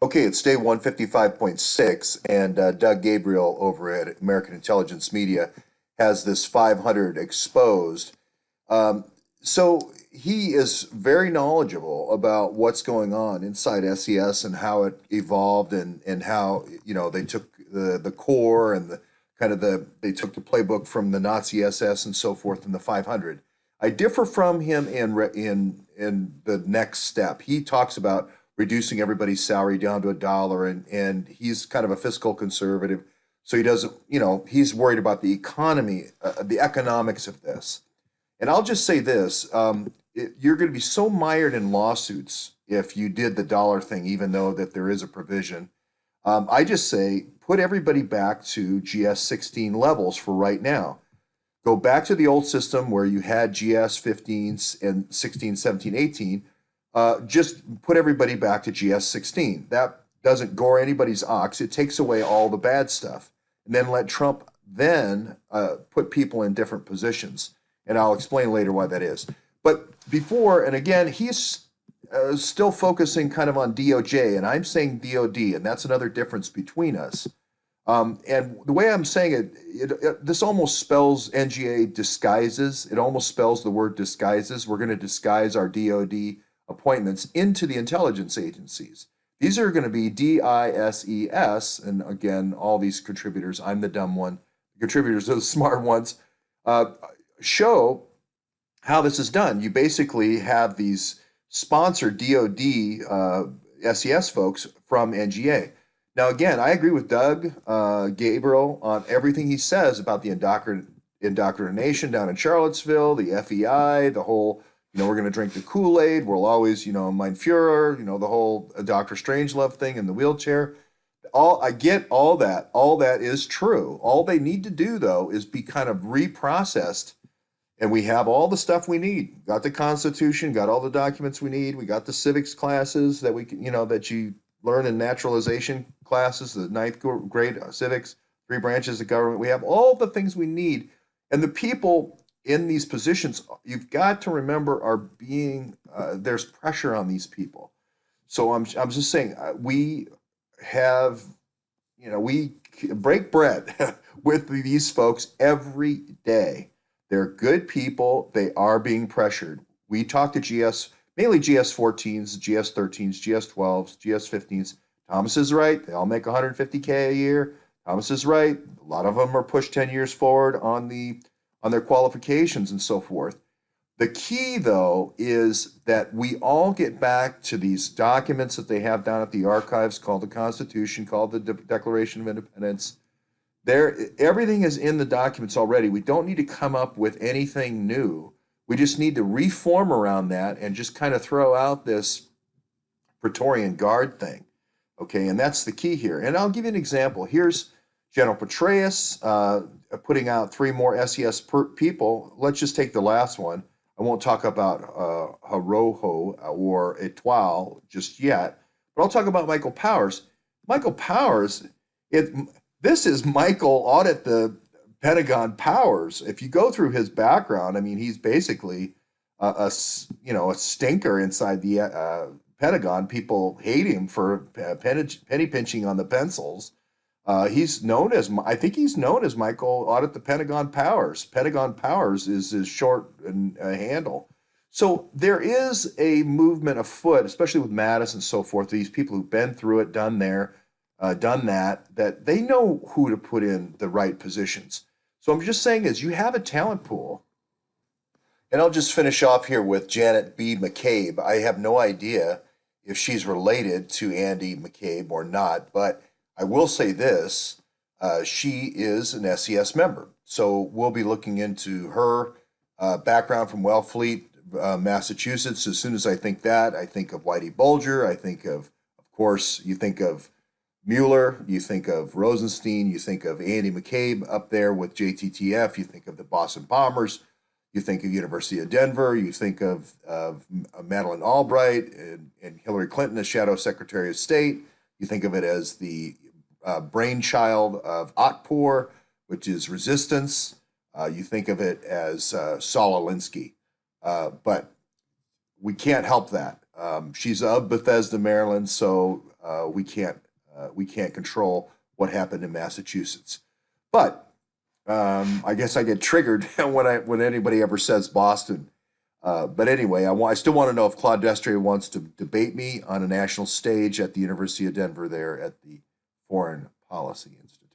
Okay, it's day 155.6, and Doug Gabriel over at American Intelligence Media has this 500 exposed. Um, so he is very knowledgeable about what's going on inside SES and how it evolved and how, they took the core and the kind of they took the playbook from the Nazi SS and so forth in the 500. I differ from him in the next step. He talks about reducing everybody's salary down to $1, and he's kind of a fiscal conservative, so he doesn't, he's worried about the economy, the economics of this. And I'll just say this: you're going to be so mired in lawsuits if you did the dollar thing, even though that there is a provision. I just say put everybody back to GS 16 levels for right now. Go back to the old system where you had GS 15s and 16, 17, 18. Just put everybody back to GS 16. That doesn't gore anybody's ox. It takes away all the bad stuff. And then let Trump then put people in different positions. And I'll explain later why that is. But before, and again, he's still focusing kind of on DOJ, and I'm saying DOD, and that's another difference between us. And the way I'm saying this almost spells NGA disguises. It almost spells the word disguises. We're going to disguise our DOD appointments into the intelligence agencies. These are going to be DISES, and again, all these contributors, I'm the dumb one, the contributors are the smart ones, uh, show how this is done. You basically have these sponsored DOD SES folks from NGA. Now, again, I agree with Doug Gabriel on everything he says about the indoctrination down in Charlottesville, the FEI, the whole, we're going to drink the Kool-Aid. We'll always, Mein Führer, the whole Dr. Strangelove thing in the wheelchair. I get all that. All that is true. All they need to do, though, is be kind of reprocessed, and we have all the stuff we need. Got the Constitution, got all the documents we need. We got the civics classes that that you learn in naturalization classes, the ninth grade civics, three branches of government. We have all the things we need. And the people in these positions, you've got to remember, are being, there's pressure on these people. So I'm just saying, we have, we break bread with these folks every day. They're good people. They are being pressured. We talk to mainly GS 14s, GS 13s, GS 12s, GS 15s. Thomas is right. They all make 150K a year. Thomas is right. A lot of them are pushed 10 years forward on their qualifications and so forth. The key, though, is that we all get back to these documents that they have down at the archives called the Constitution, called the Declaration of Independence. Everything is in the documents already. We don't need to come up with anything new. We just need to reform around that and just kind of throw out this Praetorian Guard thing. Okay, and that's the key here. And I'll give you an example. Here's General Petraeus putting out three more SES people. Let's just take the last one. I won't talk about Haroho or Etoile just yet, but I'll talk about Michael Powers. Michael Powers, this is Michael audit the Pentagon Powers. If you go through his background, I mean, he's basically a stinker inside the Pentagon. People hate him for penny pinching on the pencils. He's known as, I think he's known as Michael Audit the Pentagon Powers. Pentagon Powers is his short handle. So there is a movement afoot, especially with Mattis and so forth. These people who've been through it, done that they know who to put in the right positions. So I'm just saying is you have a talent pool. And I'll just finish off here with Janet B. McCabe. I have no idea if she's related to Andy McCabe or not, but I will say this, she is an SES member. So we'll be looking into her background from Wellfleet, Massachusetts. As soon as I think that, I think of Whitey Bulger. I think of course, you think of Mueller, you think of Rosenstein, you think of Andy McCabe up there with JTTF, you think of the Boston Bombers, you think of University of Denver, you think of Madeleine Albright and Hillary Clinton as Shadow Secretary of State. You think of it as the brainchild of Otpor, which is resistance. You think of it as Saul Alinsky. But we can't help that. She's of Bethesda, Maryland, so we can't control what happened in Massachusetts. But I guess I get triggered when anybody ever says Boston. But anyway, I still want to know if Claude Destre wants to debate me on a national stage at the University of Denver there at the Foreign Policy Institute.